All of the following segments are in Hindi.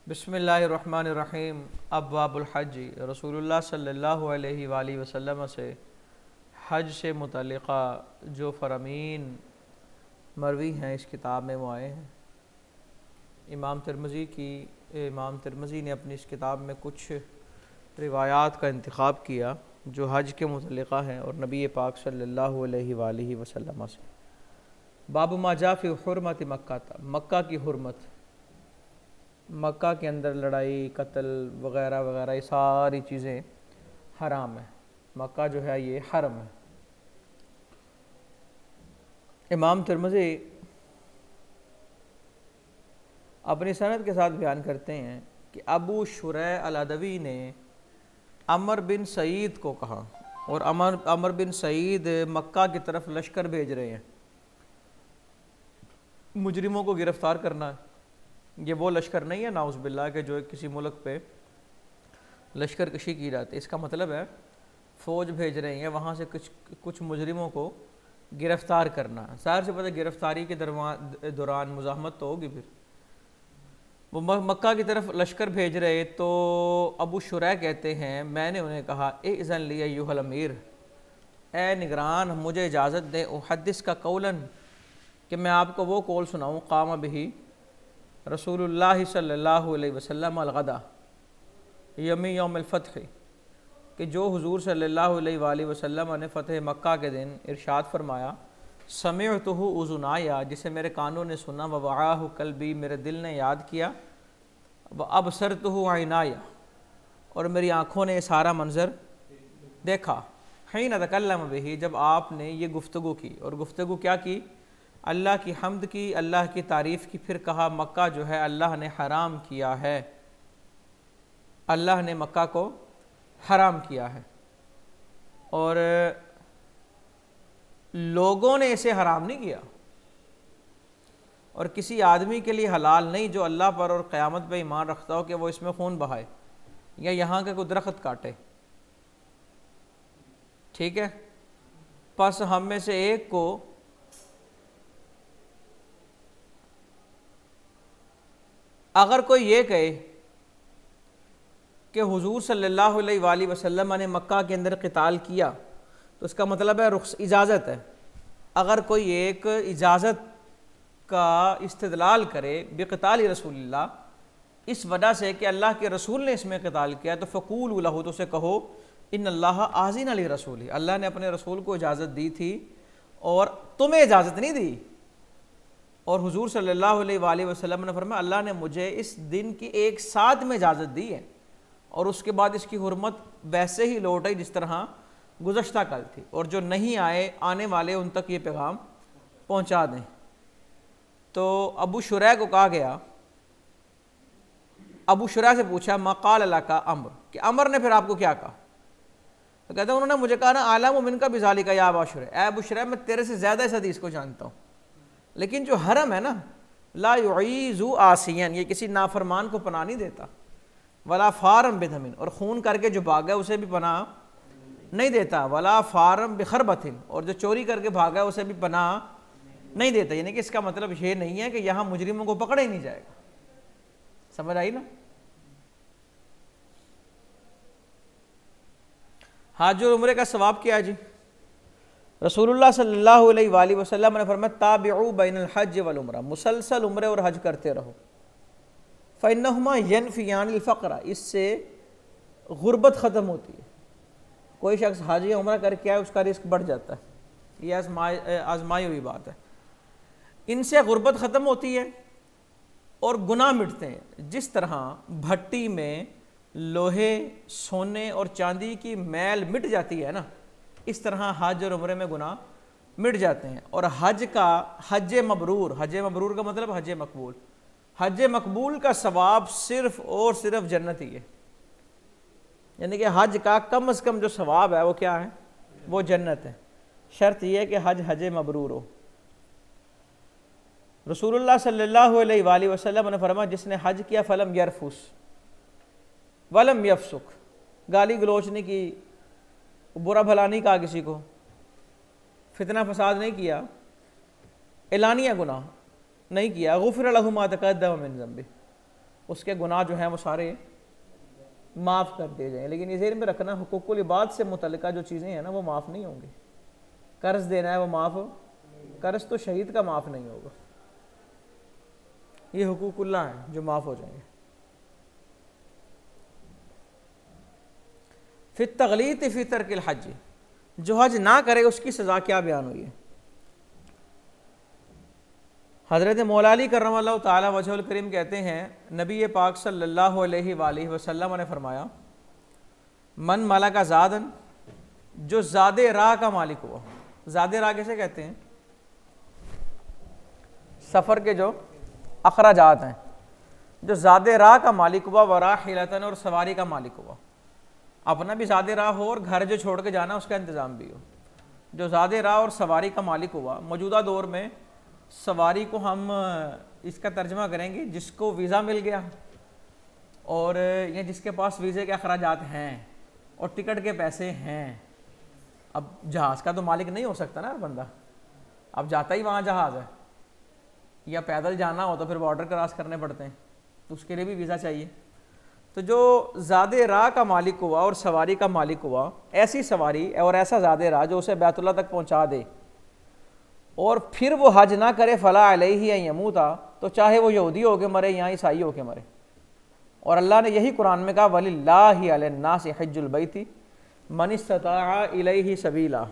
बिस्मिल्लाहिर्रहमानिर्रहीम। अब्वाबुल हज रसूलुल्लाह सल्लल्लाहु अलैहि वसल्लम से हज से मुतल्लिक़ा जो फ़रामीन मरवी हैं इस किताब में वो आए हैं। इमाम तिरमिज़ी ने अपनी इस किताब में कुछ रिवायात का इंतख़ाब किया जो हज के मुतल्लिक़ा हैं और नबी पाक सल्लल्लाहु अलैहि वसल्लम से। बाबु मा जा फ़ी हुर्मत मक्का, मक्का की हुर्मत, मक्का के अंदर लड़ाई कत्ल वग़ैरह वग़ैरह ये सारी चीज़ें हराम है। मक्का जो है ये हरम है। इमाम तिरमिज़ी अपनी सनद के साथ बयान करते हैं कि अबू शुरै अल-अदवी ने अमर बिन सईद को कहा, और अमर बिन सईद मक्का की तरफ लश्कर भेज रहे हैं, मुजरिमों को गिरफ़्तार करना है। ये वो लश्कर नहीं है नाउज़ बिल्लाह के जो किसी मुल्क पे लश्कर कशी की जाती है। इसका मतलब है फ़ौज भेज रहे हैं वहाँ से कुछ मुजरिमों को गिरफ़्तार करना। ज़ाहिर से पता गिरफ़्तारी के दौरान मुज़ाहमत तो होगी। फिर वो मक्का की तरफ लश्कर भेज रहे तो अबू शुरै कहते हैं मैंने उन्हें कहा ए इज़न लिया यूहल अमीर, ए निगरान मुझे इजाज़त दें उहद्दिस का कौलन कि मैं आपको वो कौल सुनाऊँ क़ाम बिही रसूलुल्लाह सल्लल्लाहु अलैहि वसल्लम अल-गदा यमी यौम अल-फ़त्ह, कि जो हुज़ूर सल्लल्लाहु अलैहि वसल्लम ने फ़तह मक्का के दिन इरशाद फरमाया, समिअतुहु उज़ुनाया, जिसे मेरे कानों ने सुना, व वआहु क़ल्बी, मेरे दिल ने याद किया, व अबसरतुहु ऐनाया, और मेरी आँखों ने सारा मंज़र देखा। हिन तकल्लम बिही, जब आपने ये गुफ्तगू की, और गुफ्तगू क्या की? अल्लाह की हम्द की, अल्लाह की तारीफ़ की। फिर कहा मक्का जो है अल्लाह ने हराम किया है, अल्लाह ने मक्का को हराम किया है और लोगों ने इसे हराम नहीं किया, और किसी आदमी के लिए हलाल नहीं जो अल्लाह पर और क़यामत पे ईमान रखता हो कि वो इसमें खून बहाए या यहाँ के कोई दरख्त काटे। ठीक है, बस हम में से एक को अगर कोई ये कहे कि हुजूर सल्लल्लाहु अलैहि वसल्लम ने मक्का के अंदर क़िताल किया तो इसका मतलब है इजाज़त है। अगर कोई एक इजाज़त का इस्तिदलाल करे बिक़िताल रसूलिल्लाह, इस वजह से कि अल्लाह के रसूल ने इसमें क़िताल किया, तो फ़क़ूलू लहू, तो उसे कहो इन्नल्लाह आज़िन अली रसूली, अल्लाह ने अपने रसूल को इजाज़त दी थी और तुम्हें इजाज़त नहीं दी। और हुजूर सल्लल्लाहु अलैहि वसल्लम ने फरमाया अल्लाह ने मुझे इस दिन की एक साथ में इजाज़त दी है, और उसके बाद इसकी हुर्मत वैसे ही लौट आई जिस तरह गुज़श्ता कल थी, और जो नहीं आए आने वाले उन तक ये पैगाम पहुँचा दें। तो अबू शुरै को कहा गया, अबू शुरै से पूछा मक़ाल अला का अम्र, कि अमर ने फिर आपको क्या कहा? तो कहते हैं उन्होंने मुझे कहा ना आलम मिन का बिज़ालिका या अबा शुरै, ए अबू शुरै मैं तेरे से ज़्यादा इस हदीस को जानता हूँ, लेकिन जो हरम है ना, ला युईज़ु आसियन, ये किसी नाफरमान को पनाह नहीं देता, वला फ़ारम बिदमिन, और खून करके जो भागा उसे भी पनाह नहीं देता, वला फ़ारम बिखरबतिन, और जो चोरी करके भागा उसे भी पनाह नहीं देता। यानी कि इसका मतलब ये नहीं है कि यहाँ मुजरिमों को पकड़ा ही नहीं जाएगा। समझ आई ना? हाज और उम्रे का सवाब क्या है जी? रसूलुल्लाह सल्लल्लाहु अलैहि वसल्लम ने फरमाया ताबिउ बैनल हज वल उम्रा, मुसलसल उम्रे और हज करते रहो, फ़इन्नहुमा यनफ़ियानिल फ़क़्र, इससे गुर्बत ख़त्म होती है। कोई शख्स हज या उम्रा करके आए उसका रिस्क बढ़ जाता है, ये आजमाई हुई बात है। इनसे गुर्बत ख़त्म होती है और गुनाह मिटते हैं। जिस तरह भट्टी में लोहे सोने और चांदी की मैल मिट जाती है ना, इस तरह हज और उम्रे में गुनाह मिट जाते हैं। और हज का हज मबरूर, हज मबरूर का मतलब हज मकबूल, हज मकबूल का सवाब सिर्फ और सिर्फ जन्नत ही है। यानी कि हज का कम से कम जो सवाब है वो क्या है? वो जन्नत है। शर्त यह है कि हज मबरूर हो। रसूलुल्लाह सल्लल्लाहु अलैहि वसल्लम ने फरमाया जिसने हज किया फलम यरफुस वलम यफसुक, गाली गलोच नहीं की, बुरा भला नहीं कहा किसी को, फितना फसाद नहीं किया, एलानिया गुनाह नहीं किया, गुफ़िर लहू मा तक़द्दम मिन ज़ंबी, उसके गुनाह जो हैं वो सारे माफ़ कर दिए जाएँ। लेकिन ये ज़हन में रखना, हुकूकुल इबाद से मुतल्लिका जो चीज़ें हैं ना वो माफ़ नहीं होंगी। कर्ज़ देना है वो माफ़, कर्ज़ तो शहीद का माफ़ नहीं होगा, ये हुकूकुल्लाह हैं जो माफ़ हो जाएंगे। फिर तगलीत फ़ी तर्किल हज, जो हज ना करे उसकी सज़ा क्या बयान हुई है। हज़रत मौला अली करमल्लाहु ताला वजहुल करीम कहते हैं, नबी पाक सल्लल्लाहु अलैहि वसल्लम ने फरमाया, मन माला का ज़ादन, जो ज़ादे राह का मालिक हुआ। ज़ादे राह कैसे कहते हैं? सफ़र के जो अखराजात हैं, जो ज़ादे राह का मालिक हुआ, वराहिलतन, और सवारी का मालिक हुआ। अपना भी ज़ादे राह हो और घर जो छोड़ के जाना उसका इंतज़ाम भी हो। जो ज़ादे राह और सवारी का मालिक हुआ, मौजूदा दौर में सवारी को हम इसका तर्जमा करेंगे जिसको वीज़ा मिल गया और या जिसके पास वीज़े के अखराजात हैं और टिकट के पैसे हैं। अब जहाज़ का तो मालिक नहीं हो सकता ना हर बंदा, अब जाता ही वहाँ जहाज़ है, या पैदल जाना हो तो फिर बॉर्डर क्रॉस करने पड़ते हैं, तो उसके लिए भी वीज़ा चाहिए। तो जो ज़ादे राह का मालिक हुआ और सवारी का मालिक हुआ, ऐसी सवारी और ऐसा ज़ादे राह जो उसे बैतुल्लाह तक पहुँचा दे और फिर वो हज ना करे, फ़ला अलैहि अन यमूता, तो चाहे वो यहूदी होके मरे या ईसाई होके मरे। और अल्लाह ने यही कुरान में कहा, वलिल्लाहि अलन्नासि हज्जुल बैति मन इस्तताअ इलैहि सबीला।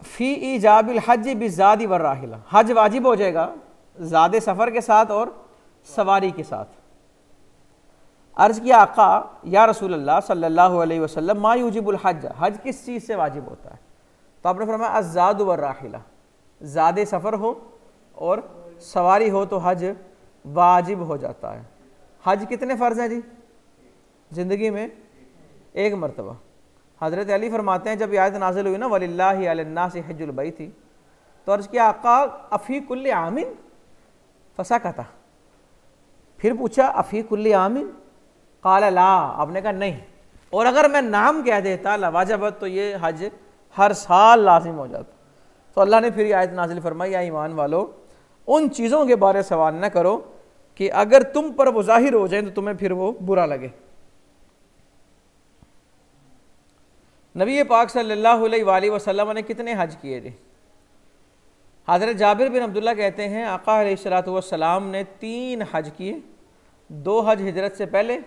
फ़ी ईजाबिल हज बिज़ादी वर्राहिला, हज वाजिब हो जाएगा ज़ादे सफ़र के साथ और सवारी के साथ। अर्ज़ किया, आका या रसूल अल्लाह सल्लल्लाहु अलैहि वसल्लम, मा यूजिबुल हज, हज किस चीज़ से वाजिब होता है? तो आपने फरमाया अज़्ज़ादु वर्राहिला, ज़ादे सफ़र हो और सवारी हो तो हज वाजिब हो जाता है। हज कितने फ़र्ज़ हैं जी? ज़िंदगी में एक मरतबा। हज़रत अली फरमाते हैं, जब आयत नाज़िल हुई ना, वलिल्लाहि अलन्नासि हज्जुल बैति, तो अर्ज़ किया, आका अफ़ी कुल्लि आमिन, फसकता। फिर पूछा, अफ़ी कुल्लि आमिन, क़ाला ला, आपने कहा नहीं, और अगर मैं नाम कह देता लवाजबत, तो ये हज हर साल लाजिम हो जाता। तो अल्लाह ने फिर आयत नाज़िल फरमाई, या ईमान वालो, उन चीज़ों के बारे सवाल न करो कि अगर तुम पर वो ज़ाहिर हो जाए तो तुम्हें फिर वो बुरा लगे। नबी पाक सल्लल्लाहु अलैहि वसल्लम ने कितने हज किए थे? हज़रत जाबिर बिन अब्दुल्ला कहते हैं, आका अलैहिस्सलातु वस्सलाम ने 3 हज किए, 2 हज हिजरत से पहले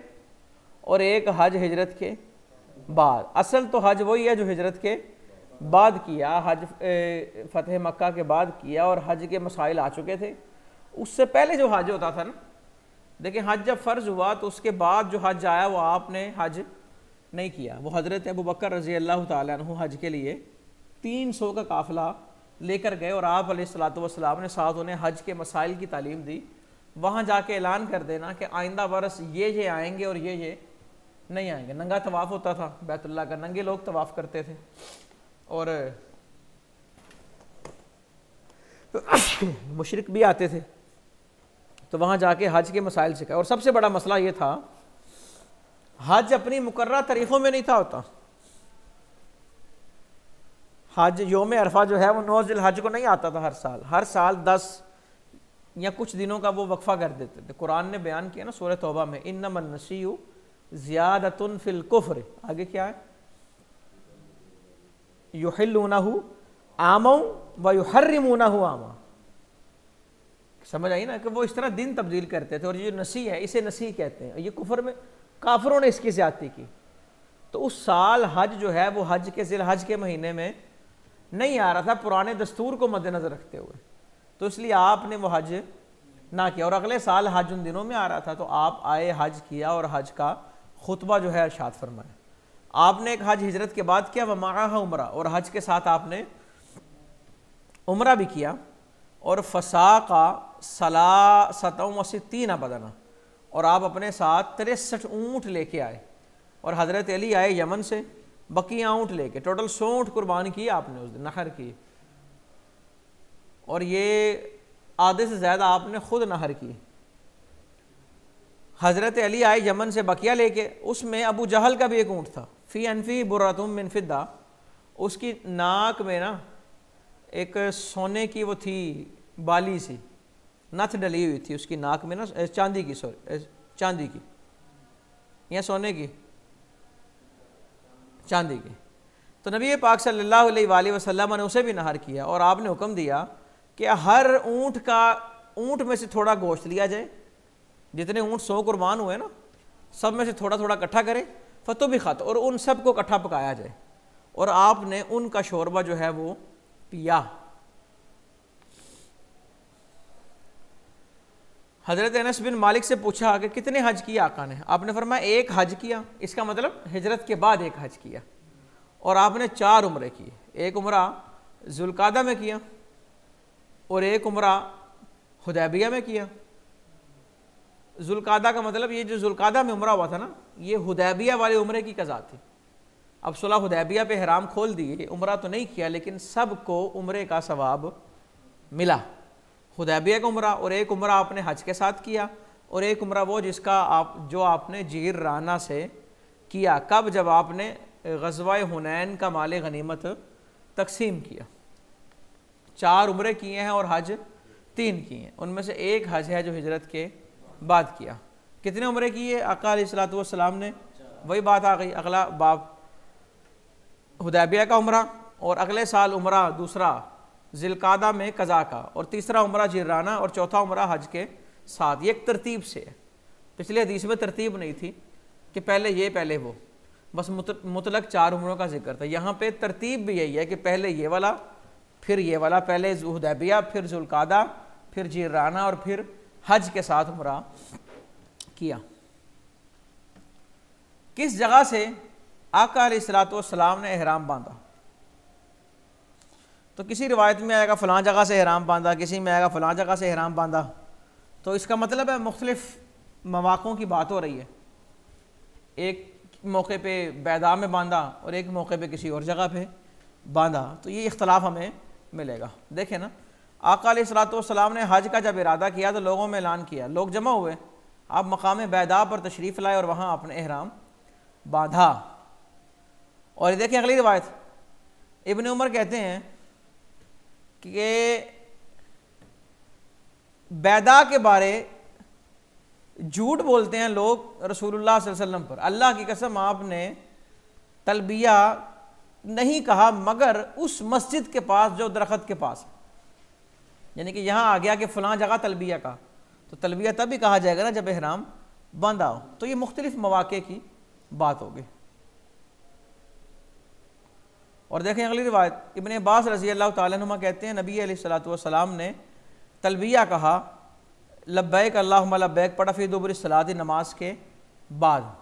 और 1 हज हिजरत के बाद। असल तो हज वही है जो हिजरत के बाद किया, हज फ़तह मक्का के बाद किया, और हज के मसाइल आ चुके थे। उससे पहले जो हज होता था ना, देखिए हज जब फ़र्ज़ हुआ तो उसके बाद जो हज आया वो आपने हज नहीं किया। वो हज़रत अबू बकर रज़ी अल्लाह तआला अन्हु हज के लिए 300 का काफ़िला लेकर गए और आप अलैहिस्सलातु वस्सलाम ने साथ उन्हें हज के मसाइल की तालीम दी। वहाँ जाके ऐलान कर देना कि आइंदा बरस ये आएंगे और ये नहीं आएंगे। नंगा तवाफ़ होता था बैतुल्लाह का, नंगे लोग तवाफ़ करते थे, और मुशरिक भी आते थे। तो वहाँ जाके हज के मसाइल सिखाए। और सबसे बड़ा मसला ये था, हज अपनी मुकर्रर तारीखों में नहीं था होता। हज योम अरफा जो है वो 9 ज़िलहज को नहीं आता था हर साल 10 या कुछ दिनों का वो वक्फा कर देते थे। कुरान ने बयान किया ना सूरह तौबा में, इन्नमन नसीयु ज़ियादतुन फिल कुफ्र, आगे क्या है, युहिल्लूनहु आमौ व युहर्रिमूनहु आमा। समझ आई ना कि वो इस तरह दिन तब्दील करते थे, और ये नसी है, इसे नसी कहते हैं। ये कुफर में काफिरों ने इसकी ज़्यादती की। तो उस साल हज जो है वो हज के ज़िलहज के महीने में नहीं आ रहा था, पुराने दस्तूर को मद्देनज़र रखते हुए, तो इसलिए आपने वो हज ना किया। और अगले साल हज उन दिनों में आ रहा था, तो आप आए, हज किया, और हज का खुतबा जो है इरशाद फरमाया। आपने एक हज हिजरत के बाद किया, वमाअहा उम्रा, और हज के साथ आपने उम्रा भी किया। और फसाका सलासतम व सित्तीना बदना, और आप अपने साथ 63 ऊँट लेके आए। और हज़रत अली आए यमन से बकिया ऊँट लेके, टोटल 100 ऊँट कुर्बान किए आपने उस दिन, नहर की। और ये आधे से ज़्यादा आपने खुद नहर की। हज़रत अली आए यमन से बकिया लेके, उसमें अबू जहल का भी एक ऊँट था, फ़ी अनफ़ी बुर्रतुम मिन फ़िद्दा, उसकी नाक में ना एक सोने की वो थी बाली सी, नथ डली हुई थी उसकी नाक में ना, चांदी की, सॉरी चांदी की या सोने की, चांदी की। तो नबी पाक सल्लल्लाहु अलैहि वसल्लम ने उसे भी नहर किया और आपने हुक्म दिया कि हर ऊँट में से थोड़ा गोश्त लिया जाए, जितने ऊँट 100 कुर्बान हुए ना, सब में से थोड़ा थोड़ा इकट्ठा करें, फतो भी खात, और उन सब को इकट्ठा पकाया जाए, और आपने उनका शोरबा जो है वो पिया। हज़रत अनस बिन मालिक से पूछा कि कितने हज किया आका ने? आपने फरमाया एक हज किया, इसका मतलब हिजरत के बाद एक हज किया, और आपने 4 उम्रे किए। एक उम्रा जुल्कादा में किया और एक उम्रा हुदैबिया में किया। जुल्कादा का मतलब ये जो जुल्कादा में उम्रा हुआ था ना, ये हुदैबिया वाले उम्रे की कज़ा थी। अब सुलह हुदैबिया पे हराम खोल दिए, उम्रा तो नहीं किया लेकिन सबको उम्रे का सवाब मिला। हुदैबिया का उम्रा, और एक उम्रा आपने हज के साथ किया, और एक उम्रा वो जिसका आपने जिराना से किया। कब? जब आपने ग़ज़वा हुनैन का माल गनीमत तकसीम किया। 4 उम्रे किए हैं और हज 3 किए हैं, उनमें से एक हज है जो हिजरत के बाद किया। कितने उम्रे किए आका अलैहिस्सलातु वस्सलाम ने? वही बात आ गई, अगला बाब हुदैबिया का उम्रा, और अगले साल उम्रा दूसरा ज़िलक़ादा में कज़ा का, और तीसरा उम्रा जिराना, और चौथा उम्रा हज के साथ। ये एक तरतीब से है। पिछले हदीस में तरतीब नहीं थी कि पहले ये पहले वो, बस मुतलक 4 उम्रों का जिक्र था। यहाँ पे तरतीब भी यही है कि पहले ये वाला, फिर ये वाला, पहले हुदैबिया, फिर ज़ुल्क़ादा, फिर जिराना, और फिर हज के साथ उम्रा किया। किस जगह से आका अलैहिस्सलातु वस्सलाम ने एहराम बांधा? तो किसी रिवायत में आएगा फ़लाँ जगह से एहराम बांधा, किसी में आएगा फ़लाँ जगह से एहराम बांधा। तो इसका मतलब है मुख्तलिफ़ मौक़ों की बात हो रही है। एक मौके पे बैदा में बांधा और एक मौके पे किसी और जगह पे बांधा, तो ये इख्तलाफ हमें मिलेगा। देखें ना, आका अलैहिस्सलातु वस्सलाम ने हज का जब इरादा किया तो लोगों में ऐलान किया, लोग जमा हुए, आप मकाम बैदा पर तशरीफ़ लाए और वहाँ आपने एहराम बांधा। और ये देखें अगली रिवायत, इब्न उमर कहते हैं कि बैदा के बारे झूठ बोलते हैं लोग रसूलुल्लाह सल्लल्लाहु अलैहि वसल्लम पर। अल्लाह की कसम, आपने तलबिया नहीं कहा मगर उस मस्जिद के पास जो दरख्त के पास है। यानी कि यहाँ आ गया कि फ़लाँ जगह तलबिया का, तो तलबिया तभी कहा जाएगा ना जब एहराम बांधा हो। तो ये मुख्तलिफ मौक़े की बात होगी। और देखें अगली रिवायत, इब्न अब्बास रज़ी अल्लाह तआला अन्हुमा कहते हैं नबी अलैहिस्सलातु वस्सलाम ने तलबिया कहा, लब्बैक अल्लाहुम्मा लब्बैक, पढ़ा फ़ी दुबुर सलात, नमाज के बाद।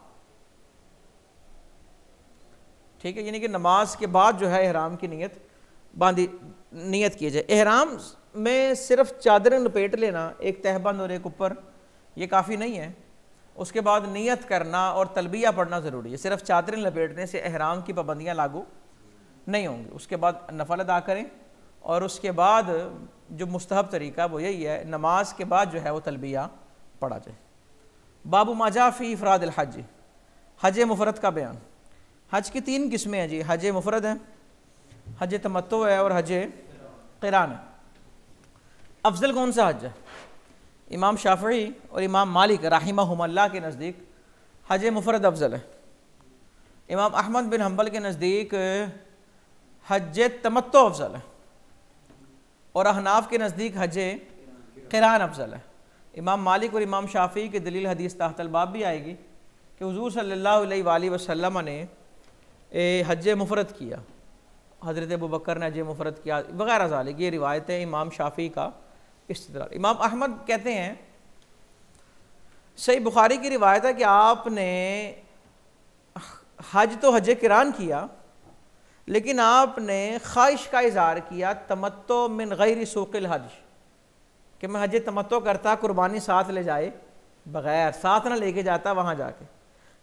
ठीक है, यानी कि नमाज के बाद जो है एहराम की नियत की जाए। एहराम में सिर्फ चादरें लपेट लेना, एक तहबंद और एक ऊपर, ये काफ़ी नहीं है। उसके बाद नियत करना और तलबिया पढ़ना ज़रूरी है। सिर्फ चादरें लपेटने से एहराम की पाबंदियाँ लागू नहीं होंगी। उसके बाद नफल अदा करें, और उसके बाद जो मुस्तहब तरीका वो यही है, नमाज के बाद जो है वो तलबिया पढ़ा जाए। बाबू माजा फ़ी इफ़रादिल हज, हज मुफरद का बयान। हज की 3 किस्में हैं जी, हज मुफरद है, हज तमत्तु है, और हज क़िरान है। अफजल कौन सा हज है? इमाम शाफ़िई और इमाम मालिक रहिमहुमुल्लाह के नज़दीक हज मुफरद अफजल है। इमाम अहमद बिन हम्बल के नज़दीक हज तमत्तु अफजल है, और अहनाफ के नज़दीक हज क़िरान अफजल है। इमाम मालिक और इमाम शाफ़िई की दलील हदीस तहतल बाब भी आएगी कि हुज़ूर सल्लल्लाहु अलैहि वसल्लम ने हज मुफरद किया, हज़रत अबू बकर ने हज मुफरद किया वगैरह ज़ालिक। ये रिवायतें इमाम शाफ़िई का इस्तिदलाल। इमाम अहमद कहते हैं, सही बुखारी की रिवायत है कि आपने हज तो हज क़िरान किया, लेकिन आपने ख्वाहिश का इज़हार किया तमत्तो मिन गैर सूक़िल हज, कि मैं हज तमत्तो करता, कुर्बानी साथ ले जाए बग़ैर, साथ ना लेके जाता वहाँ जाके।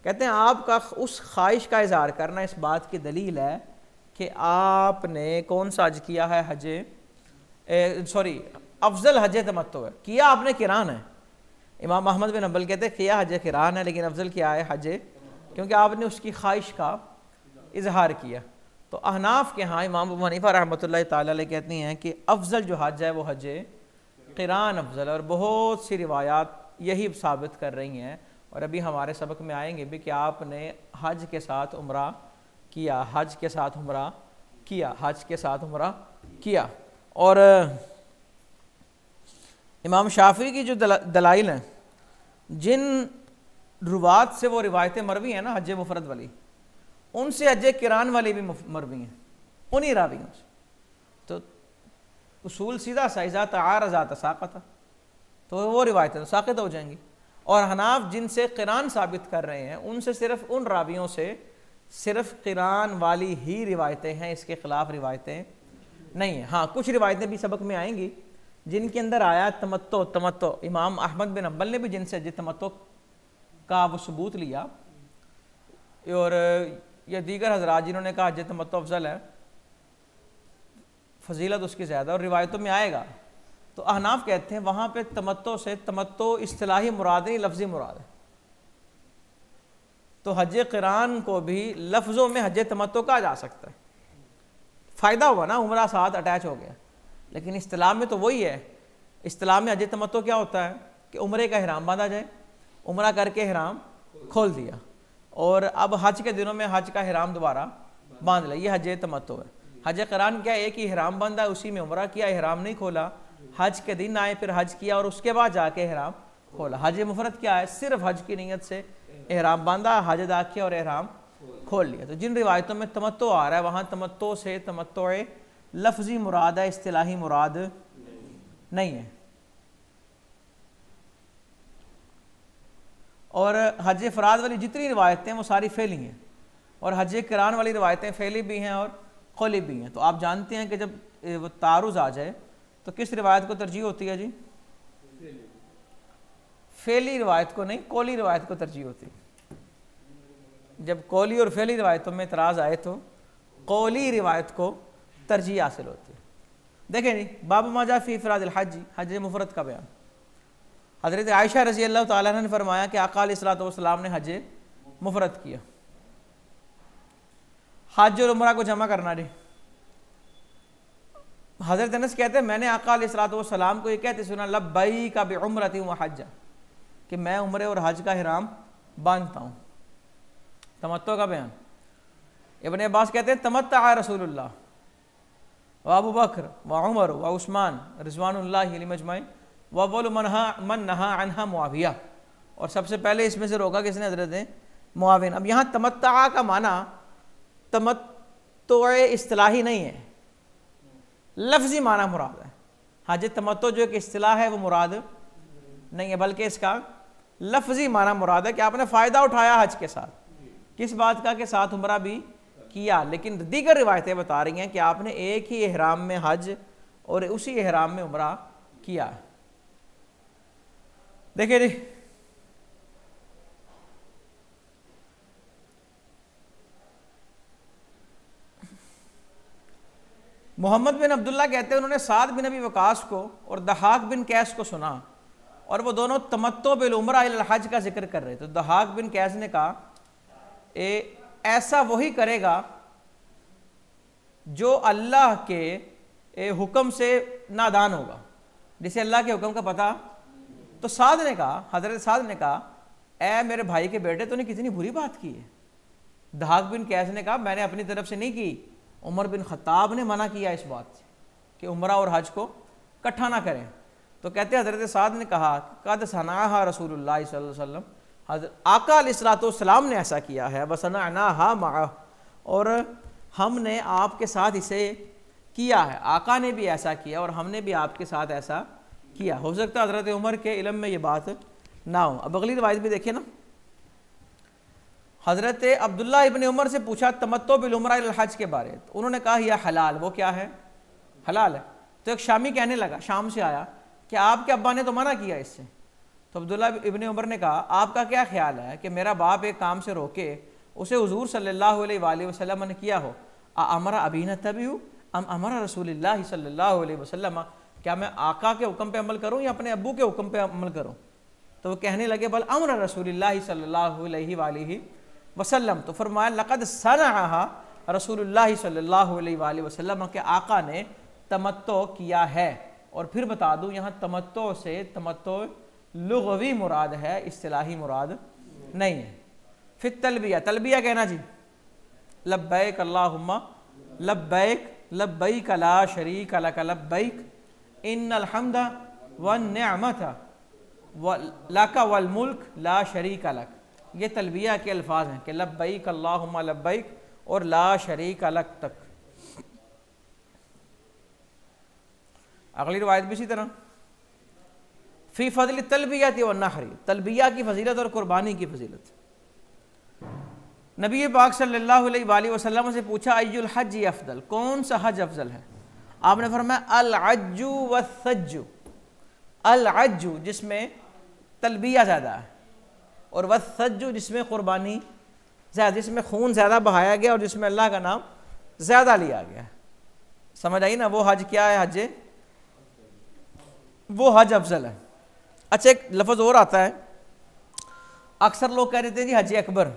कहते हैं आपका उस ख्वाहिश का इज़हार करना इस बात की दलील है कि आपने कौन सा हज किया है, अफजल हज तमत्तो है, किया आपने क़िरान है। इमाम अहमद बिन हम्बल कहते हैं किया हज क़िरान है, लेकिन अफजल क्या है हज, क्योंकि आपने उसकी ख्वाहिश का इजहार किया। तो अहनाफ के यहाँ इमाम अबू हनीफा रहमतुल्लाह ताला अलैह कहती हैं कि अफजल जो हज है वो हज क़िरान अफजल है, और बहुत सी रिवायात यही साबित कर रही हैं। और अभी हमारे सबक में आएंगे भी कि आपने हज के साथ उम्रा किया, हज के साथ उम्रा किया, हज के साथ उम्रा किया। और इमाम शाफी की जो दलाइल हैं, जिन रुवात से वो रिवायतें मरवी हैं ना हज मुफरद वाली, उनसे हज क़िरान वाली भी मरवी हैं, उन्हीं रावियों से। तो उसूल सीधा सा इज़ा तआरज़ा तसाक़त, तो वो रिवायतें साक़ित हो जाएंगी। और हनाफ जिनसे क़िरान साबित कर रहे हैं उनसे सिर्फ उन रावियों से सिर्फ क़िरान वाली ही रिवायतें हैं, इसके ख़िलाफ़ रिवायतें नहीं हैं। हाँ, कुछ रिवायतें भी सबक में आएंगी जिनके अंदर आया तमत्तो। इमाम अहमद बिन हम्बल ने भी जिनसे हज तमत्तो का वो सबूत लिया, और ये दीगर हजरात जिन्होंने कहा हज तमत्तो अफजल है, फजीलत उसकी ज़्यादा, और रिवायतों में आएगा। तो अहनाफ कहते हैं वहाँ पे तमत्तो से तमत्तो इस्तिलाही मुराद नहीं, लफ्ज़ी मुराद है। तो हज क़िरान को भी लफ्ज़ों में हज तमत्तो कहा जा सकता है। फ़ायदा हुआ ना, उम्रा साथ अटैच हो गया, लेकिन इस्तिलाह में तो वही है। इस्तिलाह में हज तमत्तो क्या होता है कि उम्रे का ihराम बांधा जाए, उम्रा करके ihराम खोल दिया, और अब हज के दिनों में हज का ihराम दोबारा बांध लिया, ये हज तमत्तो है। हज क़िरान क्या है, एक ही ihराम बांधा, उसी में उम्रा किया, ihराम नहीं खोला, हज के दिन आए फिर हज किया और उसके बाद जाके ihराम खोला। हज मुफरद क्या है, सिर्फ हज की नीयत से ihराम बांधा, हज अदा किया और ihराम खोल लिया। तो जिन रिवायतों में तमत्तो आ रहा है वहाँ तमत्तो से तमत्तो लफ्ज़ी मुराद है, इस्तिलाही मुराद नहीं है। और हज फ़राद वाली जितनी रिवायतें वो सारी फ़ेली हैं, और हज क़िरान वाली रिवायतें फ़ेली भी हैं और क़ौली भी हैं। तो आप जानते हैं कि जब वो तारुज़ आ जाए तो किस रिवायत को तरजीह होती है जी? फ़ेली रिवायत को नहीं, क़ौली रिवायत को तरजीह होती है। जब क़ौली और फ़ेली रिवायतों में इतराज़ आए तो क़ौली रिवायत को तरजीह हासिल होती है। देखें जी, बाब मा जा फ़ी इफ़रादिल हज, हज मुफरद का बयान। हज़रत आयशा रज़ी अल्लाह तआला अन्हा ने फरमाया कि आका अलैहिस्सलातु वस्सलाम ने हज मुफरद किया। हज और उम्रा को जमा करना जी। हज़रत अनस कहते हैं मैंने आका अलैहिस्सलातु वस्सलाम को ये कहते सुना, लब्बैक बिउम्रति व हज, कि मैं उम्रे और हज का ihराम बांधता हूँ। तमत्तो का बयान। इब्न अब्बास कहते हैं तमत्ता रसूलुल्लाह व अबू बकर व उमर व उस्मान रिज़वानुल्लाहि अलैहिम अजमईन व अव्वलु मन नहा अन्हा मुआविया, और सबसे पहले इसमें से रोका किसने? हज़रत मुआविन। अब यहाँ तमत्ता का माना तमत्तो इस्तिलाही नहीं है, लफ्ज़ी माना मुराद है। हज तमत्तो जो एक इस्तिलाह है वो मुराद नहीं है, बल्कि इसका लफ्ज़ी माना मुराद है कि आपने फ़ायदा उठाया हज के साथ। किस बात का? के साथ उम्रा भी किया। लेकिन दीगर रिवायतें बता रही हैं कि आपने एक ही ihराम में हज और उसी ihराम में उम्रा किया। देखिए जी, मोहम्मद बिन अब्दुल्ला कहते हैं उन्होंने साद बिन अबी वकास को और दहाक बिन कैस को सुना, और वो दोनों तमत्तो बिल उम्रा इल हज का जिक्र कर रहे। तो दहाक बिन कैस ने कहा ऐसा वही करेगा जो अल्लाह के हुक्म से नादान होगा, जिसे अल्लाह के हुक्म का पता। तो साद ने कहा, हजरत साद ने कहा, ए मेरे भाई के बेटे तूने कितनी बुरी बात की है। दहाक बिन कैस ने कहा मैंने अपनी तरफ से नहीं की, उमर बिन खत्ताब ने मना किया इस बात से कि उम्रा और हज को इकट्ठा ना करें। तो कहते हजरत साद ने कहा कद सनाहा रसूलुल्लाह सल्लल्लाहु अलैहि वसल्लम, आका अलैहिस्सलाम ने ऐसा किया है, वसनाहा मा, और हमने आपके साथ इसे किया है। आका ने भी ऐसा किया और हमने भी आपके साथ ऐसा किया। हो सकता है हजरत उमर के इल्म में ये बात ना हो। अब अगली रिवायत भी देखिए ना, हजरत अब्दुल्ला इब्न उमर से पूछा तमत्तो बिल उम्रा इल हज के बारे, तो उन्होंने कहा यह हलाल। वो क्या है? हलाल है। तो एक शामी कहने लगा, शाम से आया, कि आपके अब्बा ने तो मना किया इससे। तो अब्दुल्ला इब्न उमर ने कहा आपका क्या ख्याल है कि मेरा बाप एक काम से रोके उसे हुजूर सल्लल्लाहु अलैहि वसल्लम ने किया हो, अमरा अबीना तबियु अम अमरा रसूलुल्लाह सल्लल्लाहु अलैहि वसल्लम, क्या मैं आका के हुक्म पे अमल करूं या अपने अब्बू के हुक्म पे अमल करूं? तो वो कहने लगे बल अमरा रसूलुल्लाह सल्लल्लाहु अलैहि वसल्लम। तो फरमाया लक़द सनअहा रसूलुल्लाह सल्लल्लाहु अलैहि वसल्लम के आका ने तमत्तो किया है। और फिर बता दूं, यहाँ तमत्तो से तमत्तो लुग़वी मुराद है, इस्तिलाही मुराद नहीं है। फिर तलबिया, तलबिया कहना जी, लब्बैक अल्लाहुम्मा लब्बैक लब्बैक ला शरीक लक लब्बैक इन्नल हम्दा वन निअमत लक वल मुल्क ला शरीक लक। ये तलबिया के अल्फाज हैं कि लब्बैक अल्लाहुम्मा लब्बैक और ला शरीक लक तक। अगली रिवायत भी इसी तरह, फ़ी फ़ज़ल तलबियत व नहरी, तलबिया की फजीलत और कुर्बानी की फजीलत। नबी पाक सल्लल्लाहु अलैहि वसल्लम से पूछा अय्युल हज अफ़ज़ल, कौन सा हज अफजल है? आपने फरमाया अल अज्जु व सज्जु, अल अज्जु जिसमें तलबिया ज़्यादा है, और व सज्जु जिसमें कुर्बानी ज़्यादा, जिसमें खून ज़्यादा बहाया गया और जिसमें अल्लाह का नाम ज़्यादा लिया गया। समझ आई ना? वो हज क्या है? हज, वो हज अफजल है। अच्छा, एक लफ्ज़ और आता है, अक्सर लोग कह देते हैं जी हज अकबर,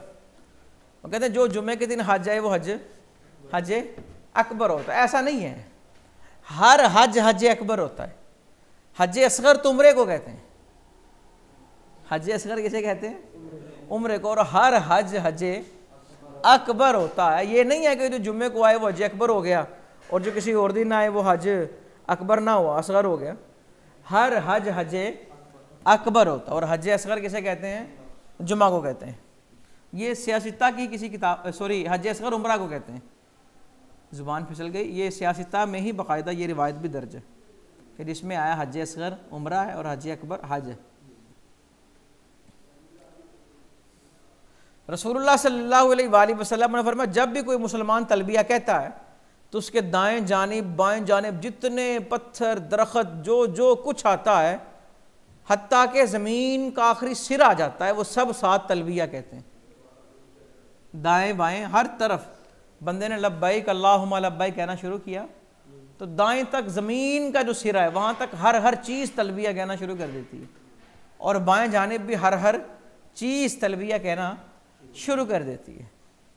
वो कहते हैं जो जुमे के दिन हज है वो हज अकबर होता है। ऐसा नहीं है, हर हज हज अकबर होता है। हज असगर तो उम्रे को कहते हैं, हज असगर किसे कहते हैं? उम्रे को। और हर हज हज अकबर होता है। ये नहीं है कि जो जुम्मे को आए वो हज अकबर हो गया और जो किसी और दिन आए वो हज अकबर ना हुआ, असगर हो गया। हर हज हज अकबर होता है। और हज असगर किसे कहते हैं? जुमा को कहते हैं। ये सियासता की किसी किताब, सॉरी, हज असगर उम्रा को कहते हैं। ज़ुबान फिसल गई। ये सियासता में ही बाकायदा ये रिवायत भी दर्ज है कि जिसमें आया हज असगर उम्रा है और हज अकबर हज है। रसूलुल्लाह सल्लल्लाहु अलैहि वसल्लम ने फरमाया जब भी कोई मुसलमान तलबिया कहता है तो उसके दाएं जानिब बाएं जानिब जितने पत्थर दरख्त जो जो कुछ आता है, हत्ता के ज़मीन का आखिरी सिर आ जाता है, वो सब साथ तलबिया कहते हैं। दाएं बाएं हर तरफ बंदे ने लब्बैक अल्लाहुम्मा लब्बैक कहना शुरू किया तो दाएं तक ज़मीन का जो सिरा है वहाँ तक हर चीज़ तलबिया कहना शुरू कर देती है, और बाएं जानिब भी हर चीज़ तलबिया कहना शुरू कर देती है।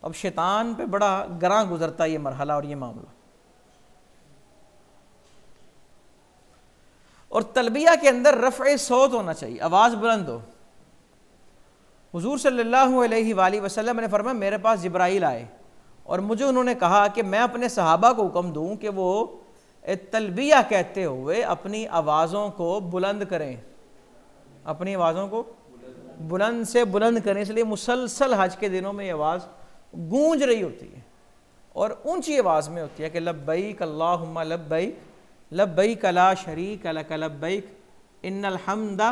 अब शैतान पे बड़ा गरां गुजरता है ये मरहला और ये मामला। और तलबिया के अंदर रफ़े सौत होना चाहिए, आवाज़ बुलंद हो। हुजूर सल्लल्लाहु अलैहि वसल्लम ने फरमाया मेरे पास जिब्राइल आए और मुझे उन्होंने कहा कि मैं अपने सहाबा को हुक्म दूं कि वो तलबिया कहते हुए अपनी आवाज़ों को बुलंद करें, अपनी आवाज़ों को बुलंद से बुलंद करें। इसलिए मुसलसल हज के दिनों में ये आवाज़ गूंज रही होती है और ऊंची आवाज़ में होती है कि लब्बैक अल्लाहुम्मा लब्बैक लब्बैक ला शरीक लक लब्बैक इन्नल हम्दा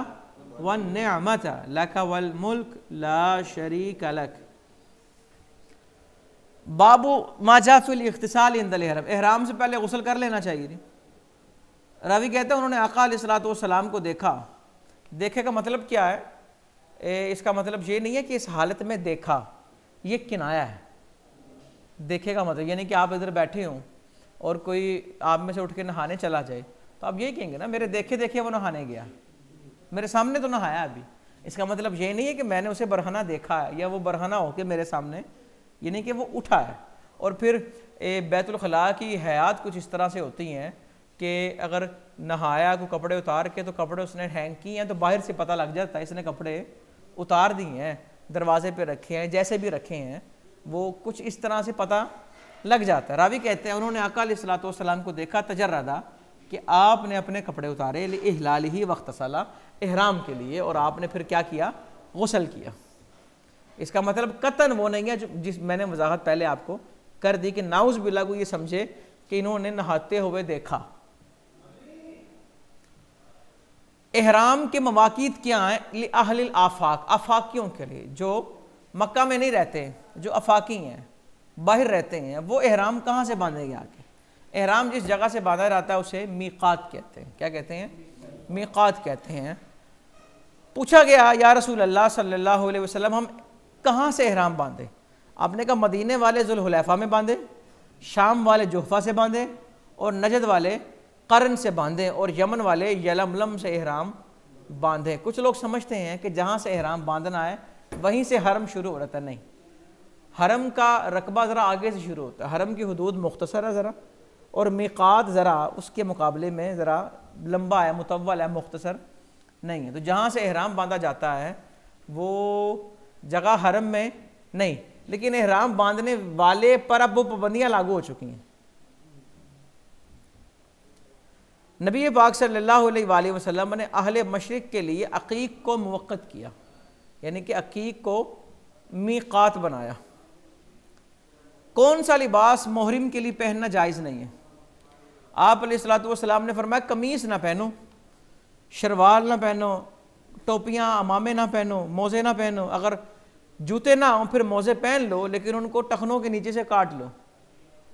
वन निअमत लक वल मुल्क ला शरीक लक। बाबू माजा फिल इख्तिसाल इंदल इहराम, इहराम से पहले गुस्ल कर लेना चाहिए। रावी कहते हैं उन्होंने आका अलैहिस्सलातु वस्सलाम को देखा। देखे का मतलब क्या है? इसका मतलब ये नहीं है कि इस हालत में देखा, ये किनाया है। देखे का मतलब यानी कि आप इधर बैठे हों और कोई आप में से उठ के नहाने चला जाए तो आप यही कहेंगे ना मेरे देखे देखे वो नहाने गया, मेरे सामने तो नहाया अभी। इसका मतलब ये नहीं है कि मैंने उसे बरहना देखा है या वो बरहना होके मेरे सामने, ये नहीं कि वो उठा है। और फिर बैतुल खला की हयात कुछ इस तरह से होती हैं कि अगर नहाया को कपड़े उतार के तो कपड़े उसने हैंग किए हैं तो बाहर से पता लग जाता है इसने कपड़े उतार दिए हैं, दरवाजे पे रखे हैं, जैसे भी रखे हैं वो कुछ इस तरह से पता लग जाता है। रावी कहते हैं उन्होंने आका अलैहिस्सलातु वस्सलाम को देखा तजर्रदा कि आपने अपने कपड़े उतारे इहलालिही वख्तसला, इहराम के लिए, और आपने फिर क्या किया? गुस्ल किया। इसका मतलब कतन वो नहीं है जो जिस मैंने वजाहत पहले आपको कर दी कि नाउज़ बिल्लाह को ये समझे कि इन्होंने नहाते हुए देखा। इहराम के मवाक़ीत क्या हैं? अहलिल आफाक, आफाकियों के लिए जो मक्का में नहीं रहते, जो अफाकी हैं, बाहर रहते हैं, वो इहराम कहाँ से बांधेंगे? आके इहराम जिस जगह से बांधा जाता है उसे मीक़ात कहते हैं। क्या कहते हैं? मीक़ात कहते हैं। पूछा गया या रसूल अल्लाह सल्लल्लाहु अलैहि वसल्लम हम कहाँ से इहराम बांधे? आपने कहा मदीने वाले ज़ुल्हुलैफ़ा में बांधे, शाम वाले जुहफ़ा से बांधे और नजद वाले करन से बांधे और यमन वाले यलमलम से इहराम बांधे। कुछ लोग समझते हैं कि जहाँ से इहराम बांधना है वहीं से हरम शुरू हो रहा था। नहीं, हरम का रकबा ज़रा आगे से शुरू होता है, हरम की हदूद मुख्तसर है ज़रा, और मीक़ात ज़रा उसके मुकाबले में ज़रा लंबा है, मुतव्वल है, मुख्तसर नहीं है। तो जहाँ से एहराम बांधा जाता है वो जगह हरम में नहीं, लेकिन एहराम बांधने वाले पर अब वो पाबंदियाँ लागू हो चुकी हैं। नबी पाक सल्लल्लाहु अलैहि वसल्लम ने अहले मशरिक़ के लिए अकीक को मुवक्कत किया, यानी कि अकीक को मीक़ात बनाया। कौन सा लिबास मोहरिम के लिए पहनना जायज़ नहीं है? आप अलैहिस्सलातु वस्सलाम ने फरमाया कमीज़ ना पहनो, शलवार ना पहनो, टोपियाँ अमामे ना पहनो, मोज़े ना पहनो। अगर जूते ना हो फिर मोज़े पहन लो, लेकिन उनको टखनों के नीचे से काट लो।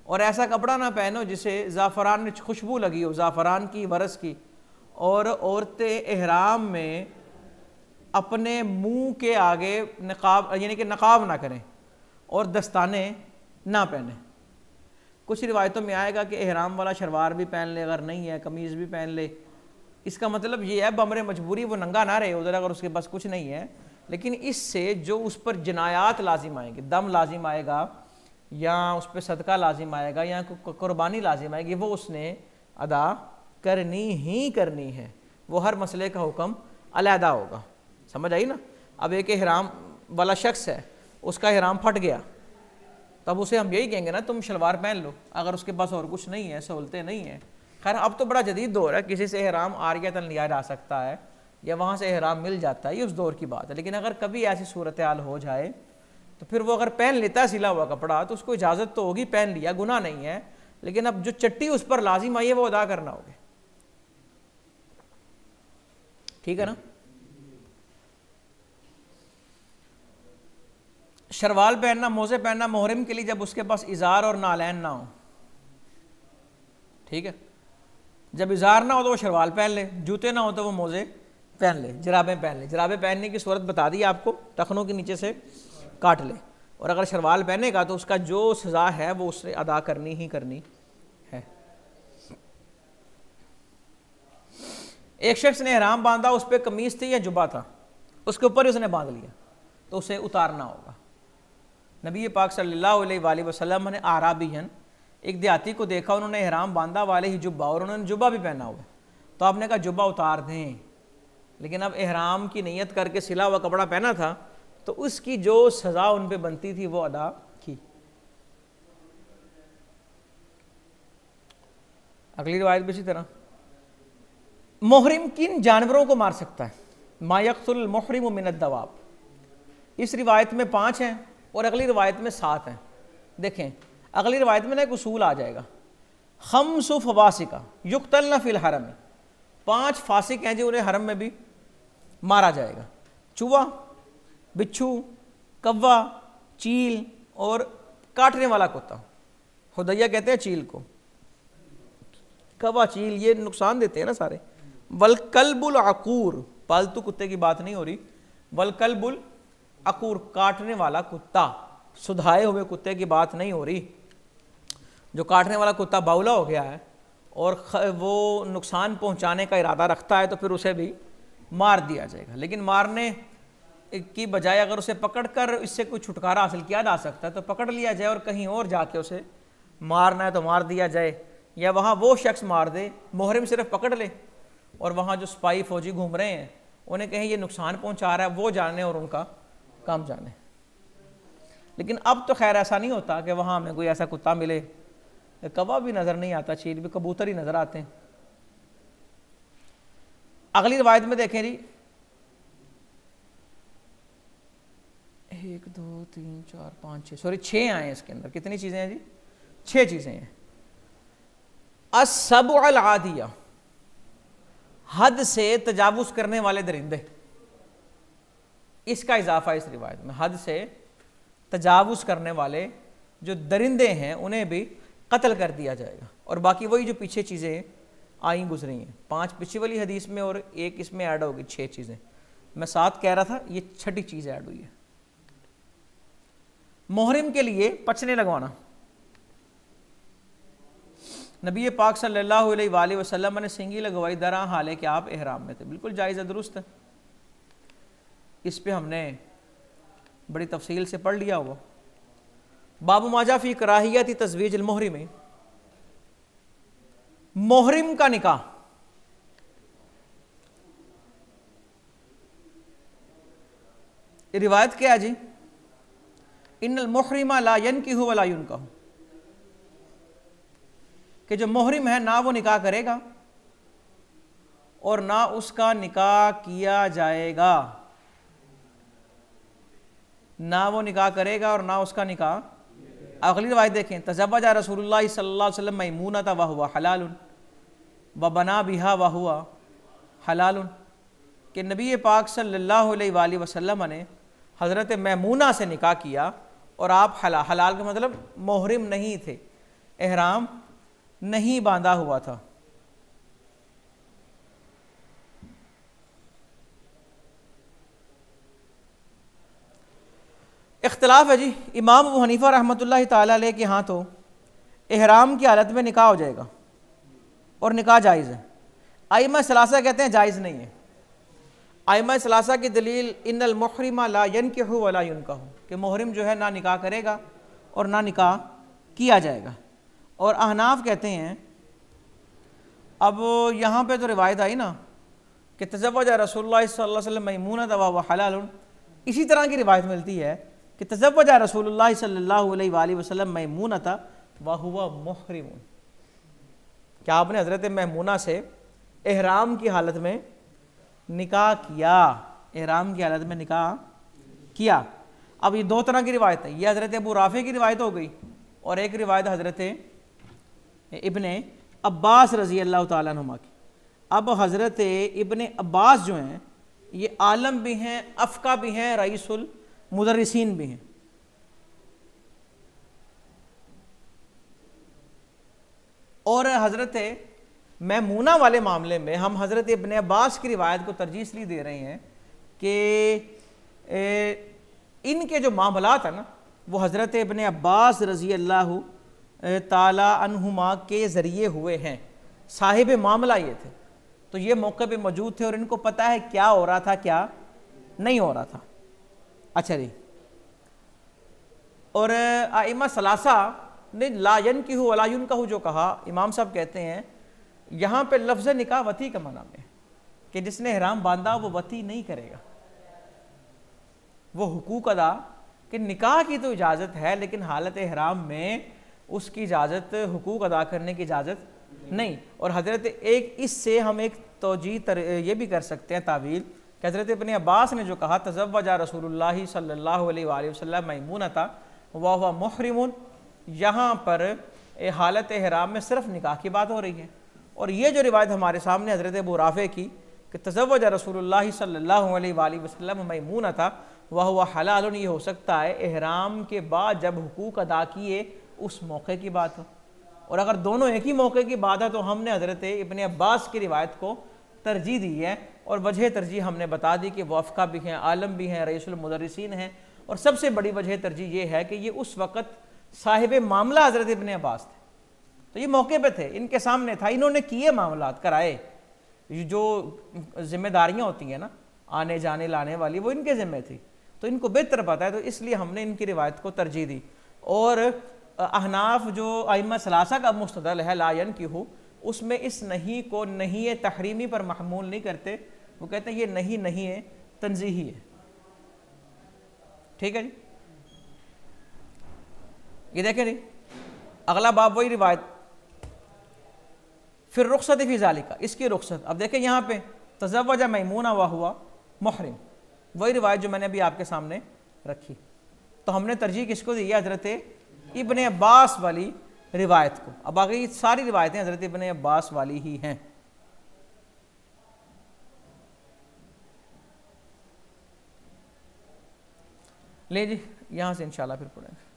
और ऐसा कपड़ा ना पहनो जिसे ज़ाफ़रान में खुशबू लगी हो, ज़ाफ़रान की, वरस की। और औरतें एहराम में अपने मुंह के आगे नकाब यानी कि नकाब ना करें और दस्ताने ना पहने। कुछ रिवायतों में आएगा कि एहराम वाला शलवार भी पहन ले, अगर नहीं है कमीज़ भी पहन ले। इसका मतलब ये है बमरे मजबूरी वो नंगा ना रहे उधर, अगर उसके पास कुछ नहीं है। लेकिन इससे जो उस पर जनायात लाजिम आएंगे, दम लाजिम आएगा या उस पर सदका लाजिम आएगा या कुर्बानी लाजिम आएगी, वो उसने अदा करनी ही करनी है। वो हर मसले का हुक्म अलहदा होगा। समझ आई ना? अब एक एहराम वाला शख्स है, उसका एहराम फट गया, तब उसे हम यही कहेंगे ना तुम शलवार पहन लो, अगर उसके पास और कुछ नहीं है, सहूलतें नहीं है। खैर अब तो बड़ा जदीद दौर है, किसी से एहराम आरियतन लिया जा सकता है या वहाँ से एहराम मिल जाता है, ये उस दौर की बात है। लेकिन अगर कभी ऐसी सूरत हाल हो जाए तो फिर वो अगर पहन लेता है सिला हुआ कपड़ा तो उसको इजाज़त तो होगी, पहन लिया, गुनाह नहीं है। लेकिन अब जो चट्टी उस पर लाजिम आई है वो अदा करना होगी। ठीक है ना? शरवाल पहनना, मोज़े पहनना मोहरिम के लिए जब उसके पास इज़ार और नालैन ना हो। ठीक है, जब इज़ार ना हो तो वो शरवाल पहन ले, जूते ना हो तो वो मोज़े पहन ले, जराबें पहन ले। जराबें पहनने की सूरत बता दी आपको, टखनों के नीचे से काट ले। और अगर शरवाल पहनेगा तो उसका जो सज़ा है वो उससे अदा करनी ही करनी है। एक शख्स ने एहराम बांधा, उस पर कमीज़ थी या जुब्बा था, उसके ऊपर ही उसने बांध लिया, तो उसे उतारना होगा। नबी पाक सल्लल्लाहु अलैहि वसल्लम ने आराबियन, एक देहाती को देखा, उन्होंने एहराम बांधा वाले ही जुब्बा, और उन्होंने जुब्बा भी पहना हुआ, तो आपने कहा जुब्बा उतार दें। लेकिन अब एहराम की नीयत करके सिला हुआ कपड़ा पहना था तो उसकी जो सज़ा उन पे बनती थी वो अदा की। अगली रिवायत भी इसी तरह, मोहरिम किन जानवरों को मार सकता है? मा यक़्तुल मुहरिम मिनद दवाब। इस रिवायत में 5 हैं और अगली रिवायत में 7 हैं। देखें अगली रिवायत में ना एक उसूल आ जाएगा, खम्सु फवासिका युक्तलना फिल हरम। 5 फासिक हैं जो उन्हें हरम में भी मारा जाएगा। चूहा, बिच्छू, कौवा, चील और काटने वाला कुत्ता। हुदैया कहते हैं चील को, कौवा चील ये नुकसान देते हैं ना सारे। वल कल्बुल अकूर, पालतू कुत्ते की बात नहीं हो रही, वल कल्बुल अकूर काटने वाला कुत्ता, सुधाए हुए कुत्ते की बात नहीं हो रही। जो काटने वाला कुत्ता बाउला हो गया है और वो नुकसान पहुंचाने का इरादा रखता है तो फिर उसे भी मार दिया जाएगा। लेकिन मारने की बजाय अगर उसे पकड़कर इससे कोई छुटकारा हासिल किया जा सकता है तो पकड़ लिया जाए और कहीं और जाके उसे मारना है तो मार दिया जाए, या वहाँ वो शख्स मार दे, मुहरिम सिर्फ पकड़ ले और वहाँ जो सिपाही फौजी घूम रहे हैं उन्हें कहें ये नुकसान पहुँचा रहा है, वो जाने और उनका काम जाने। लेकिन अब तो खैर ऐसा नहीं होता कि वहाँ हमें कोई ऐसा कुत्ता मिले, कौवा भी नज़र नहीं आता, चील भी, कबूतर ही नज़र आते हैं। अगली रिवायत में देखें जी, 1 2 3 4 5 6 सॉरी 6 आए हैं इसके अंदर। कितनी चीज़ें हैं जी? 6 चीज़ें हैं। अस्सबउल आदिया, हद से तजावुज़ करने वाले दरिंदे, इसका इजाफा इस रिवायत में। हद से तजावुज़ करने वाले जो दरिंदे हैं उन्हें भी कत्ल कर दिया जाएगा। और बाकी वही जो पीछे चीज़ें आई गुजरी हैं, 5 पीछे वाली हदीस में और 1 इसमें ऐड होगी, 6 चीज़ें। मैं 7 कह रहा था, ये 6ठी चीज़ ऐड हुई है। मुहरिम के लिए पचने लगवाना, नबी पाक सल्लल्लाहु अलैहि वसल्लम ने सिंगी लगवाई दरा हाले कि आप एहराम में थे। बिल्कुल जायज़ दुरुस्त है, इस पे हमने बड़ी तफसील से पढ़ लिया हुआ। बाबू माजा फी कराहियत तज़वीज मोहरिम, मोहरिम का निकाह। रिवायत क्या है जी, इन्नल मुहरिमा ला यनकिहु वला युनकहु, कि जो मोहरिम है ना वो निकाह करेगा और ना उसका निकाह किया जाएगा, ना वो निकाह करेगा और ना उसका निकाह। अगली रिवायत देखें, तज़व्वजा रसूलुल्लाह सल्लल्लाहु अलैहि वसल्लम मैमूनता व हुवा हलालुन व बना बिहा व हुवा हलालुन, कि नबी पाक सल्लल्लाहु अलैहि वसल्लम ने हज़रत मैमूना से निकाह किया और आप हलाल का मतलब मोहरिम नहीं थे, एहराम नहीं बांधा हुआ था। इख्तिलाफ है जी, इमाम अबू हनीफा रहमतुल्लाहि ताला अलैह के यहाँ तो एहराम की हालत में निकाह हो जाएगा और निकाह जायज़ है। आइमा सलासा कहते हैं जायज़ नहीं है। आइमा सलासा की दलील इन्नल मुहरिमा ला यनकिहु वला युनकहु, कि मोहरिम जो है ना निकाह करेगा और ना निकाह किया जाएगा। और अहनाफ कहते हैं, अब यहाँ पे तो रिवायत आई ना कि तज़व्वजा रसूलुल्लाह सल्लल्लाहु अलैहि वसल्लम मैमूनता व हुवा हलालुन, इसी तरह की रिवायत मिलती है कि तज़व्वजा रसूलुल्लाह सल्लल्लाहु अलैहि वसल्लम मैमूनता व हुवा मुहरिमुन, क्या आपने हज़रत मैमूना से एहराम की हालत में निकाह किया, एहराम की हालत में निकाह किया। अब ये दो तरह की रिवायत है, ये हज़रत अबू राफ़े की रिवायत हो गई और एक रिवायत हज़रत इब्ने अब्बास रज़ी अल्लाह ताला अन्हुमा की। अब हज़रत इब्ने अब्बास जो हैं ये आलम भी हैं, अफ़का भी हैं, रईसुल मुदर्रिसीन भी हैं। और हज़रत मैमूना वाले मामले में हम हज़रत इब्ने अब्बास की रिवायत को तरजीह इसलिए दे रहे हैं कि इनके जो मामलात है ना वो हज़रत इब्ने अब्बास रज़ी अल्लाह ताला अन्हुमा के ज़रिए हुए हैं। साहिब मामला ये थे, तो ये मौके पे मौजूद थे और इनको पता है क्या हो रहा था क्या नहीं हो रहा था। अच्छा जी, और आइमा सलासा ने ला यनकिहु वला युनकहु जो कहा, इमाम साहब कहते हैं यहाँ पे लफ्ज़ निकाह वती का माना में, कि जिसने एहराम बांधा वो वती नहीं करेगा, वो हुकूक अदा, कि निकाह की तो इजाज़त है लेकिन हालत एहराम में उसकी इजाज़त, हुकूक अदा करने की इजाज़त नहीं। और हज़रत एक इससे हम एक तौजीह ये भी कर सकते हैं तावील, कि हज़रत इब्ने अब्बास ने जो कहा तज़व्वजा रसूलुल्लाह सल्लल्लाहु अलैहि वसल्लम मैमूनता व हुवा मुहरिमुन, यहाँ पर हालत एहराम में सिर्फ निकाह की बात हो रही है। और ये जो रिवायत हमारे सामने हज़रत अबू राफ़े की कि तज़व्वजा रसूलुल्लाह सल्लल्लाहु अलैहि वसल्लम मैमूनता व हुवा हलालुन, ये हो सकता है एहराम के बाद जब हुकूक अदा किए उस मौके की बात हो। और अगर दोनों एक ही मौके की बात है तो हमने हज़रत इब्ने अब्बास की रिवायत को तरजीह दी है और वजह तरजीह हमने बता दी कि वफ़का भी हैं, आलम भी हैं, रईसुल मुदर्रिसीन हैं। और सबसे बड़ी वजह तरजीह ये है कि ये उस वक़्त साहिब मामला हज़रत इब्ने अब्बास थे, तो ये मौके पे थे, इनके सामने था, इन्होंने किए मामलात कराए। जो जिम्मेदारियाँ होती हैं ना आने जाने लाने वाली, वो इनके ज़िम्मे थी, तो इनको बेहतर पता है, तो इसलिए हमने इनकी रिवायत को तरजीह दी। और अहनाफ जो आइम्मा सलासा का मुस्तदल है ला यनकिहु, उसमें इस नहीं को नहीं तहरीमी पर महमूल नहीं करते, वो कहते हैं ये नहीं है, तंजीही है। ठीक है जी, ये देखें जी, अगला बाब वही रिवायत, फिर रुखसत फी ज़ालिका, इसकी रुखसत। अब देखें यहाँ पे तज़व्वजा मैमूना व हुवा मुहरिम, वही रिवायत जो मैंने अभी आपके सामने रखी। तो हमने तरजीह किसको दी है? हज़रत इब्ने अब्बास वाली रिवायत को। अब आगे सारी रिवायतें हज़रत इब्ने अब्बास वाली ही हैं। ले जी, यहाँ से इंशाल्लाह फिर पढ़ेंगे।